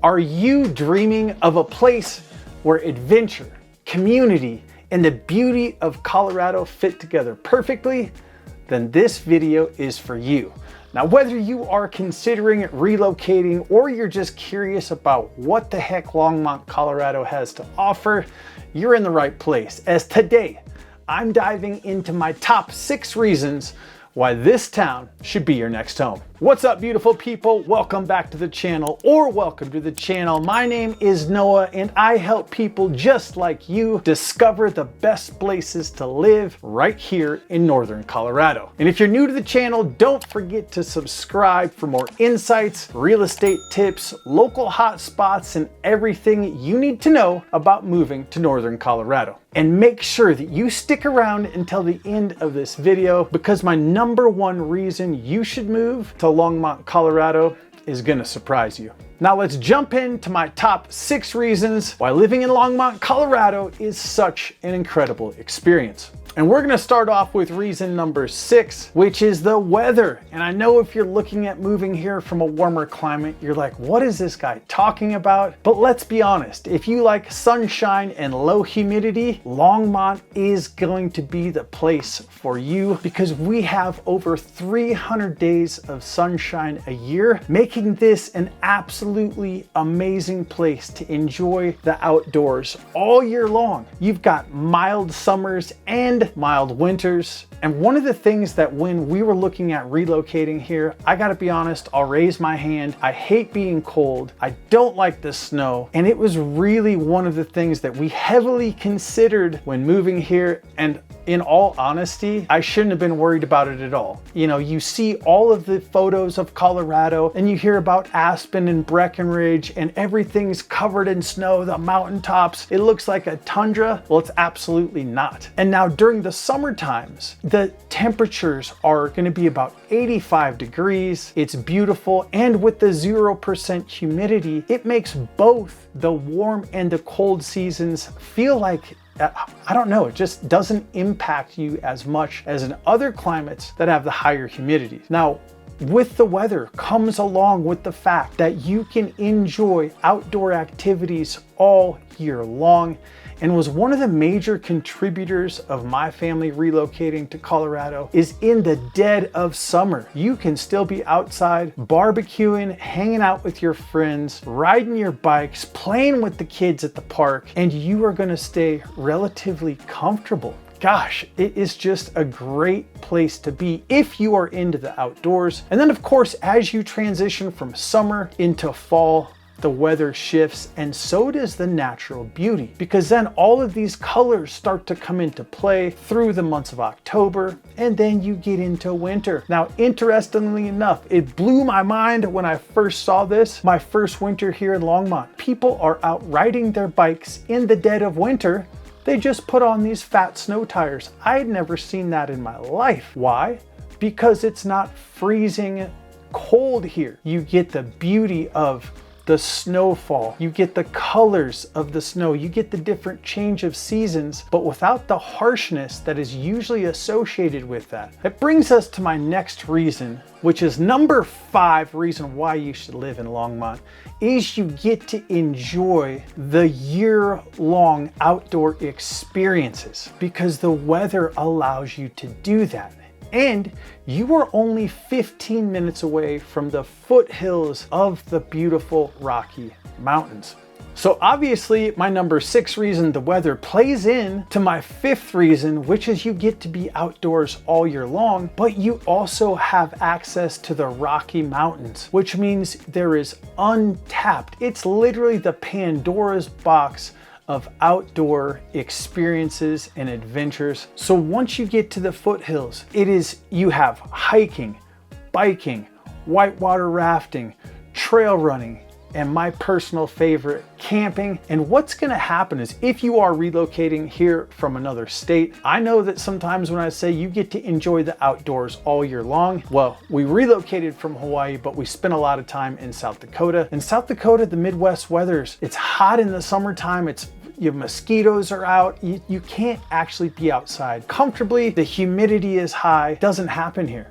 Are you dreaming of a place where adventure, community, and the beauty of Colorado fit together perfectly? Then this video is for you. Now, whether you are considering relocating or you're just curious about what the heck Longmont, Colorado has to offer, you're in the right place, as today I'm diving into my top 6 reasons why this town should be your next home. What's up, beautiful people? Welcome back to the channel, or welcome to the channel. My name is Noah and I help people just like you discover the best places to live right here in Northern Colorado. And if you're new to the channel, don't forget to subscribe for more insights, real estate tips, local hot spots, and everything you need to know about moving to Northern Colorado. And make sure that you stick around until the end of this video, because my number 1 reason you should move to Longmont, Colorado is gonna surprise you. Now let's jump into my top 6 reasons why living in Longmont, Colorado is such an incredible experience. And we're gonna start off with reason number 6, which is the weather. And I know if you're looking at moving here from a warmer climate, you're like, what is this guy talking about? But let's be honest, if you like sunshine and low humidity, Longmont is going to be the place for you, because we have over 300 days of sunshine a year, making this an absolutely amazing place to enjoy the outdoors all year long. You've got mild summers and mild winters. And one of the things that when we were looking at relocating here, I gotta be honest, I'll raise my hand. I hate being cold. I don't like the snow. And it was really one of the things that we heavily considered when moving here. And in all honesty, I shouldn't have been worried about it at all. You know, you see all of the photos of Colorado and you hear about Aspen and Breckenridge and everything's covered in snow, the mountaintops. It looks like a tundra. Well, it's absolutely not. And now during the summer times, the temperatures are going to be about 85 degrees. It's beautiful. And with the 0% humidity, it makes both the warm and the cold seasons feel like, I don't know, it just doesn't impact you as much as in other climates that have the higher humidity. Now, with the weather comes along with the fact that you can enjoy outdoor activities all year long, and was one of the major contributors of my family relocating to Colorado is in the dead of summer. You can still be outside barbecuing, hanging out with your friends, riding your bikes, playing with the kids at the park, and you are gonna stay relatively comfortable. Gosh, it is just a great place to be if you are into the outdoors. And then of course, as you transition from summer into fall, the weather shifts, and so does the natural beauty, because then all of these colors start to come into play through the months of October, and then you get into winter. Now, interestingly enough, it blew my mind when I first saw this, my first winter here in Longmont. People are out riding their bikes in the dead of winter. They just put on these fat snow tires. I had never seen that in my life. Why? Because it's not freezing cold here. You get the beauty of the snowfall, you get the colors of the snow, you get the different change of seasons, but without the harshness that is usually associated with that. It brings us to my next reason, which is number 5 reason why you should live in Longmont, is you get to enjoy the year-long outdoor experiences, because the weather allows you to do that. And you are only 15 minutes away from the foothills of the beautiful Rocky Mountains. So obviously my number 6 reason, the weather, plays in to my 5th reason, which is you get to be outdoors all year long, but you also have access to the Rocky Mountains, which means there is untapped. It's literally the Pandora's box of outdoor experiences and adventures. So once you get to the foothills, you have hiking, biking, whitewater rafting, trail running, and my personal favorite, camping. And what's gonna happen is if you are relocating here from another state, I know that sometimes when I say you get to enjoy the outdoors all year long, well, we relocated from Hawaii, but we spent a lot of time in South Dakota. In South Dakota, the Midwest weathers, it's hot in the summertime, your mosquitoes are out, you can't actually be outside comfortably, the humidity is high. Doesn't happen here.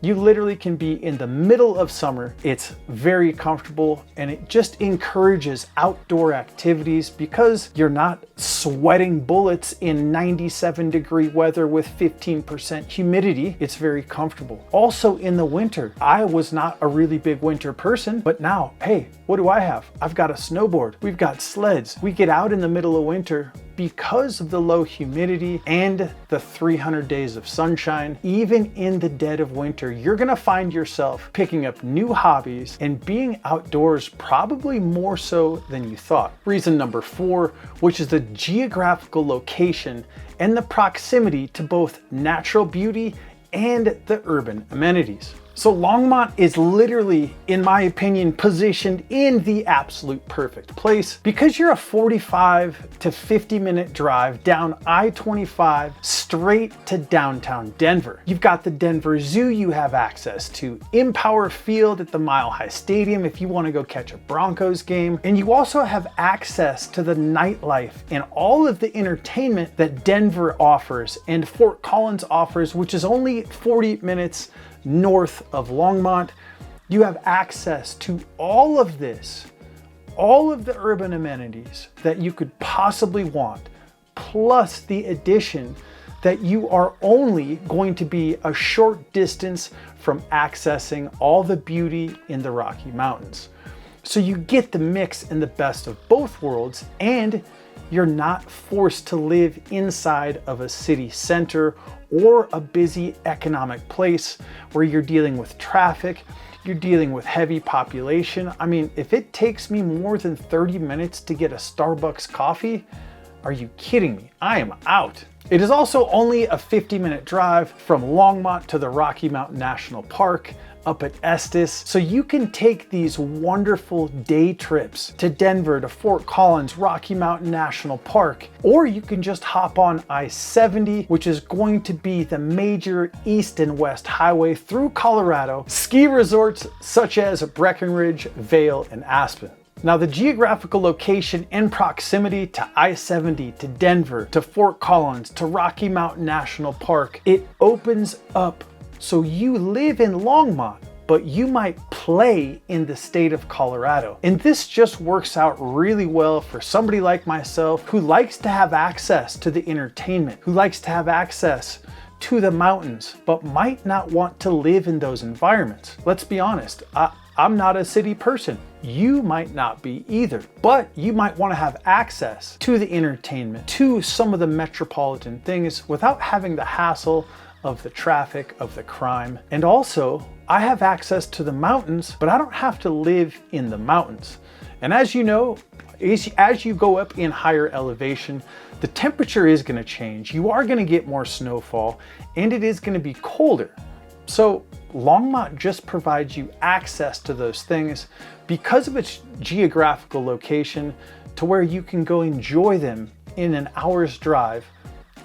You literally can be in the middle of summer. It's very comfortable and it just encourages outdoor activities because you're not sweating bullets in 97-degree weather with 15% humidity. It's very comfortable. Also in the winter, I was not a really big winter person, but now, hey, what do I have? I've got a snowboard. We've got sleds. We get out in the middle of winter because of the low humidity and the 300 days of sunshine. Even in the dead of winter, you're gonna find yourself picking up new hobbies and being outdoors probably more so than you thought. Reason number 4, which is the geographical location and the proximity to both natural beauty and the urban amenities. So Longmont is literally, in my opinion, positioned in the absolute perfect place because you're a 45 to 50-minute drive down I-25 straight to downtown Denver. You've got the Denver Zoo you have access to, Empower Field at the Mile High Stadium if you want to go catch a Broncos game, and you also have access to the nightlife and all of the entertainment that Denver offers and Fort Collins offers, which is only 40 minutes north of Longmont. You have access to all of this, all of the urban amenities that you could possibly want, plus the addition that you are only going to be a short distance from accessing all the beauty in the Rocky Mountains. So you get the mix and the best of both worlds, and you're not forced to live inside of a city center or a busy economic place where you're dealing with traffic, you're dealing with heavy population. I mean, if it takes me more than 30 minutes to get a Starbucks coffee, are you kidding me? I am out. It is also only a 50-minute drive from Longmont to the Rocky Mountain National Park up at Estes. So you can take these wonderful day trips to Denver, to Fort Collins, Rocky Mountain National Park, or you can just hop on I-70, which is going to be the major east and west highway through Colorado, ski resorts such as Breckenridge, Vail, and Aspen. Now, the geographical location and proximity to I-70, to Denver, to Fort Collins, to Rocky Mountain National Park, it opens up so you live in Longmont, but you might play in the state of Colorado. And this just works out really well for somebody like myself who likes to have access to the entertainment, who likes to have access to the mountains, but might not want to live in those environments. Let's be honest, I'm not a city person. You might not be either, but you might want to have access to the entertainment, to some of the metropolitan things without having the hassle of the traffic, of the crime. And also, I have access to the mountains, but I don't have to live in the mountains. And as you know, as you go up in higher elevation, the temperature is going to change. You are going to get more snowfall, and it is going to be colder. So Longmont just provides you access to those things because of its geographical location to where you can go enjoy them in an hour's drive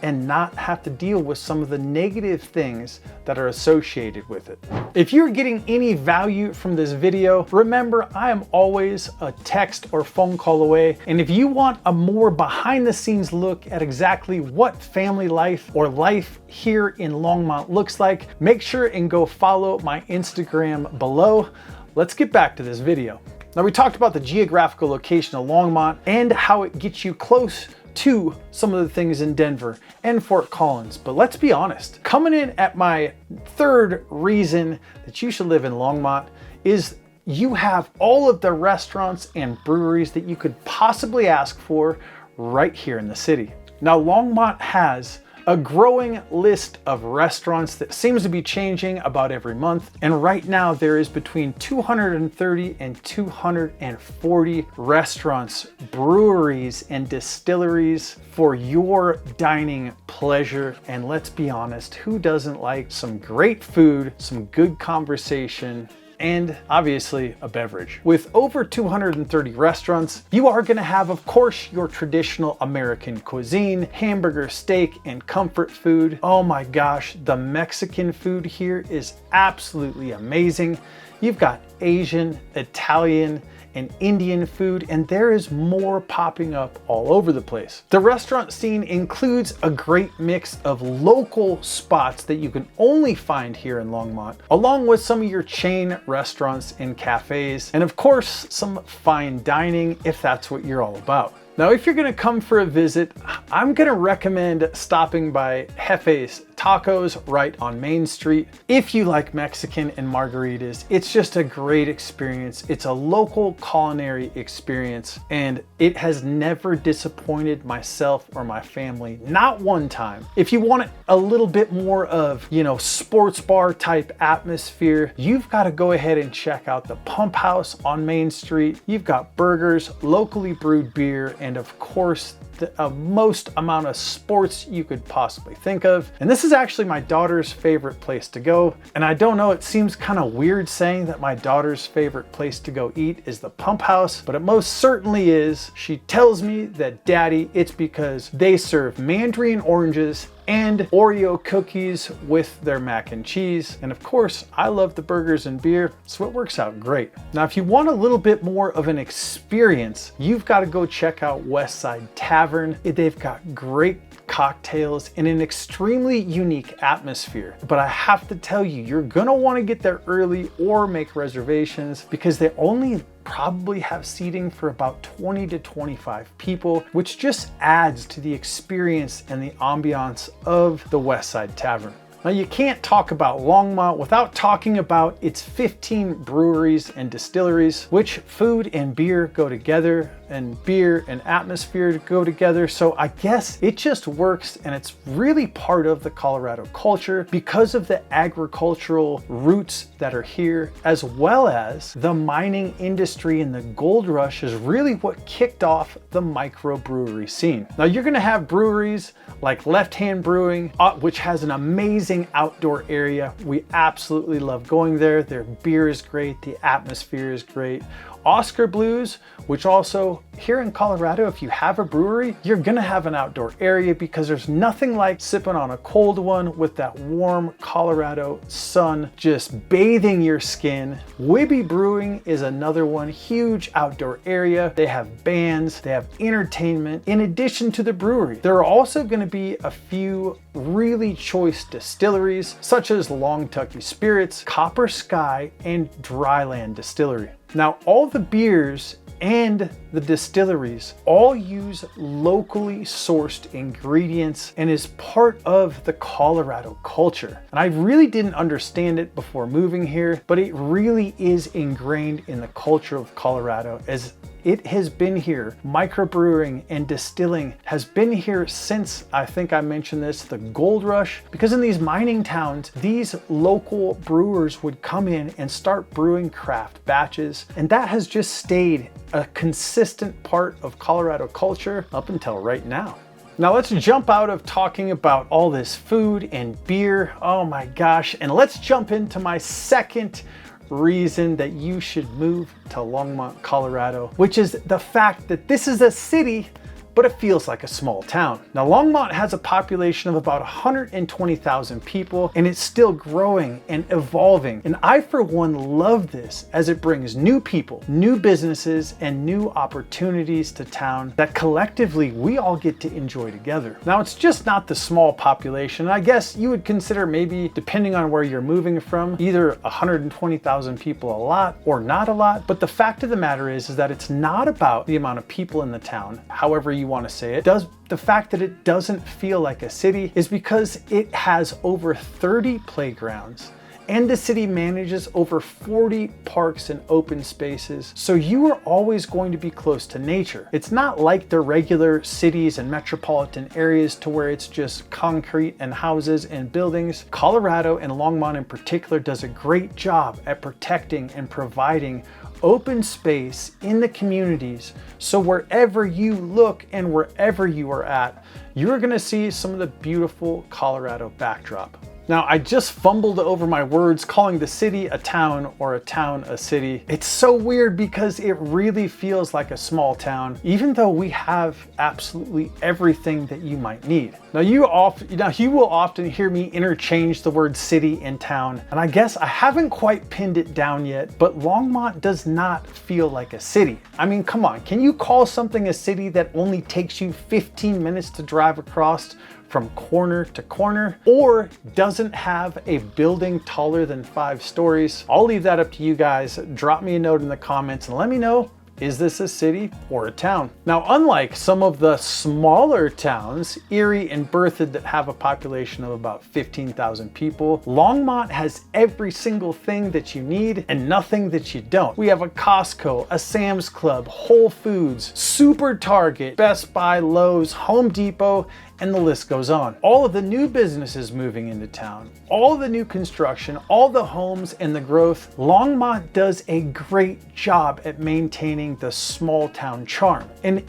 and not have to deal with some of the negative things that are associated with it. If you're getting any value from this video, remember I am always a text or phone call away. And if you want a more behind the scenes look at exactly what family life or life here in Longmont looks like, make sure and go follow my Instagram below. Let's get back to this video. Now, we talked about the geographical location of Longmont and how it gets you close to some of the things in Denver and Fort Collins. But let's be honest, coming in at my third reason that you should live in Longmont is you have all of the restaurants and breweries that you could possibly ask for right here in the city. Now, Longmont has a growing list of restaurants that seems to be changing about every month. And right now there is between 230 and 240 restaurants, breweries, and distilleries for your dining pleasure. And let's be honest, who doesn't like some great food, some good conversation, and obviously a beverage? With over 230 restaurants, you are going to have, of course, your traditional American cuisine, hamburger, steak, and comfort food. Oh my gosh, the Mexican food here is absolutely amazing. You've got Asian, Italian, and Indian food, and there is more popping up all over the place. The restaurant scene includes a great mix of local spots that you can only find here in Longmont, along with some of your chain restaurants and cafes, and of course, some fine dining if that's what you're all about. Now, if you're gonna come for a visit, I'm gonna recommend stopping by Jefe's Tacos right on Main Street. If you like Mexican and margaritas, it's just a great experience. It's a local culinary experience, and it has never disappointed myself or my family, not one time. If you want a little bit more of, sports bar type atmosphere, you've got to go ahead and check out the Pump House on Main Street. You've got burgers, locally brewed beer, and of course, the most amount of sports you could possibly think of. And this is actually my daughter's favorite place to go. And I don't know, it seems kind of weird saying that my daughter's favorite place to go eat is the Pump House, but it most certainly is. She tells me that, Daddy, it's because they serve mandarin oranges and Oreo cookies with their mac and cheese. And of course, I love the burgers and beer, so it works out great. Now, if you want a little bit more of an experience, you've got to go check out Westside Tavern. They've got great cocktails in an extremely unique atmosphere. But I have to tell you, you're gonna want to get there early or make reservations because they only probably have seating for about 20 to 25 people, which just adds to the experience and the ambiance of the Westside Tavern. Now, you can't talk about Longmont without talking about its 15 breweries and distilleries, which food and beer go together, and beer and atmosphere go together. So I guess it just works, and it's really part of the Colorado culture because of the agricultural roots that are here, as well as the mining industry, and the gold rush is really what kicked off the microbrewery scene. Now, you're gonna have breweries like Left Hand Brewing, which has an amazing outdoor area. We absolutely love going there. Their beer is great, the atmosphere is great. Oscar Blues, which also here in Colorado, if you have a brewery, you're gonna have an outdoor area because there's nothing like sipping on a cold one with that warm Colorado sun just bathing your skin. Whibby Brewing is another one, huge outdoor area. They have bands, they have entertainment in addition to the brewery. There are also gonna be a few really choice distilleries such as Long Tucky Spirits, Copper Sky, and Dryland Distillery. Now, all the beers and the distilleries all use locally sourced ingredients and is part of the Colorado culture. And I really didn't understand it before moving here, but it really is ingrained in the culture of Colorado, as it has been here. Microbrewing and distilling has been here since, I think I mentioned this, the gold rush, because in these mining towns, these local brewers would come in and start brewing craft batches. And that has just stayed a consistent part of Colorado culture up until right now. Now let's jump out of talking about all this food and beer. Oh my gosh. And let's jump into my second reason that you should move to Longmont, Colorado, which is the fact that this is a city, but it feels like a small town. Now, Longmont has a population of about 120,000 people, and it's still growing and evolving. And I, for one, love this as it brings new people, new businesses, and new opportunities to town that collectively we all get to enjoy together. Now, it's just not the small population. I guess you would consider maybe, depending on where you're moving from, either 120,000 people a lot or not a lot. But the fact of the matter is that it's not about the amount of people in the town, however you want to say it. The fact that it doesn't feel like a city is because it has over 30 playgrounds, and the city manages over 40 parks and open spaces. So you are always going to be close to nature. It's not like the regular cities and metropolitan areas to where it's just concrete and houses and buildings. Colorado, and Longmont in particular, does a great job at protecting and providing open space in the communities, so wherever you look and wherever you are at, you're gonna see some of the beautiful Colorado backdrop. Now, I just fumbled over my words calling the city a town or a town a city. It's so weird because it really feels like a small town, even though we have absolutely everything that you might need. Now, you will often hear me interchange the word city and town, and I guess I haven't quite pinned it down yet, but Longmont does not feel like a city. I mean, come on, can you call something a city that only takes you 15 minutes to drive across from corner to corner, or doesn't have a building taller than 5 stories? I'll leave that up to you guys. Drop me a note in the comments and let me know, is this a city or a town? Now, unlike some of the smaller towns, Erie and Berthoud, that have a population of about 15,000 people, Longmont has every single thing that you need and nothing that you don't. We have a Costco, a Sam's Club, Whole Foods, Super Target, Best Buy, Lowe's, Home Depot, and the list goes on. All of the new businesses moving into town, all of the new construction, all the homes and the growth. Longmont does a great job at maintaining the small town charm. And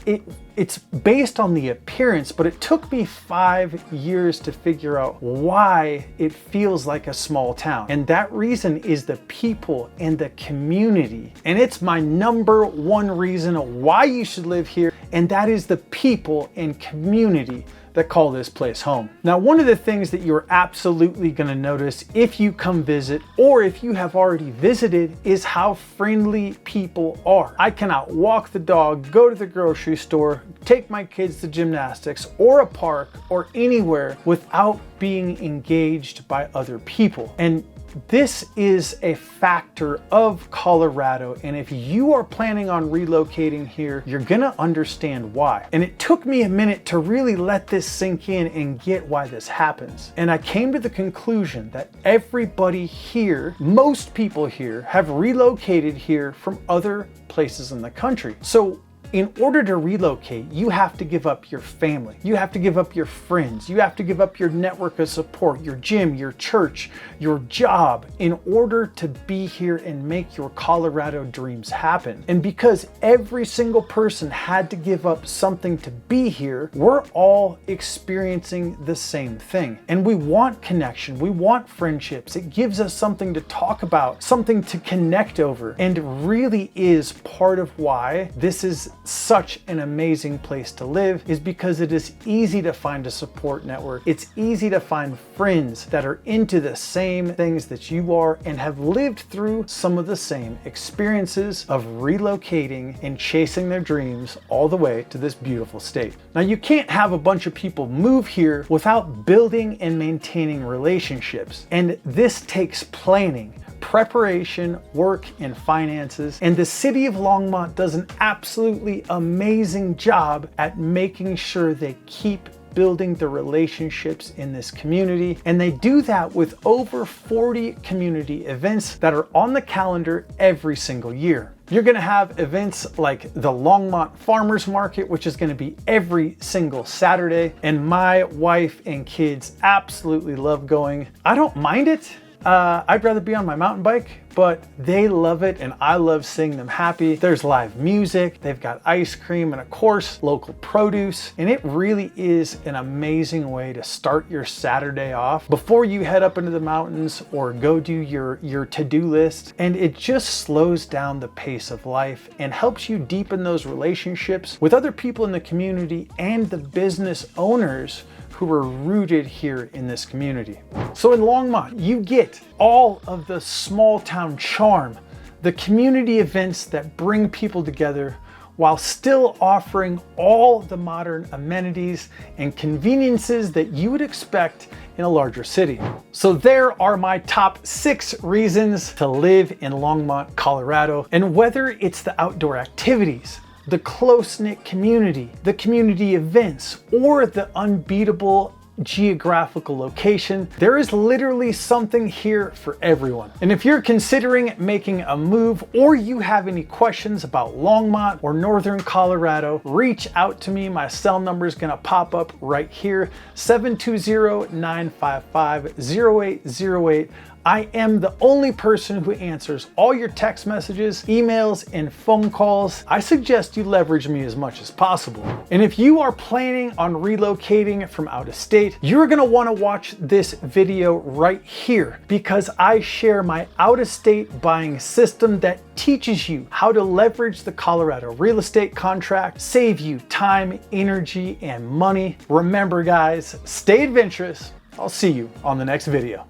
it's based on the appearance, but it took me 5 years to figure out why it feels like a small town. And that reason is the people and the community. And it's my number one reason why you should live here, and that is the people and community that call this place home. Now, one of the things that you're absolutely gonna notice if you come visit, or if you have already visited, is how friendly people are. I cannot walk the dog, go to the grocery store, take my kids to gymnastics or a park or anywhere without being engaged by other people. And this is a factor of Colorado, and if you are planning on relocating here, you're gonna understand why. And it took me a minute to really let this sink in and get why this happens. And I came to the conclusion that everybody here, most people here, have relocated here from other places in the country. So in order to relocate, you have to give up your family. You have to give up your friends. You have to give up your network of support, your gym, your church, your job, in order to be here and make your Colorado dreams happen. And because every single person had to give up something to be here, we're all experiencing the same thing. And we want connection. We want friendships. It gives us something to talk about, something to connect over, and really is part of why this is such an amazing place to live, is because it is easy to find a support network. It's easy to find friends that are into the same things that you are and have lived through some of the same experiences of relocating and chasing their dreams all the way to this beautiful state. Now, you can't have a bunch of people move here without building and maintaining relationships. And this takes planning, preparation, work, and finances. And the city of Longmont does an absolutely amazing job at making sure they keep building the relationships in this community. And they do that with over 40 community events that are on the calendar every single year. You're gonna have events like the Longmont Farmers Market, which is gonna be every single Saturday. And my wife and kids absolutely love going. I don't mind it. I'd rather be on my mountain bike, but they love it and I love seeing them happy. There's live music, they've got ice cream, and of course, local produce. And it really is an amazing way to start your Saturday off before you head up into the mountains or go do your to-do list. And it just slows down the pace of life and helps you deepen those relationships with other people in the community and the business owners who are rooted here in this community. So in Longmont, you get all of the small town charm, the community events that bring people together, while still offering all the modern amenities and conveniences that you would expect in a larger city. So there are my top 6 reasons to live in Longmont, Colorado. And whether it's the outdoor activities, the close-knit community, the community events, or the unbeatable geographical location, there is literally something here for everyone. And if you're considering making a move, or you have any questions about Longmont or Northern Colorado, reach out to me. My cell number is gonna pop up right here, 720-955-0808. I am the only person who answers all your text messages, emails, and phone calls. I suggest you leverage me as much as possible. And if you are planning on relocating from out of state, you're gonna wanna watch this video right here because I share my out of state buying system that teaches you how to leverage the Colorado real estate contract, save you time, energy, and money. Remember guys, stay adventurous. I'll see you on the next video.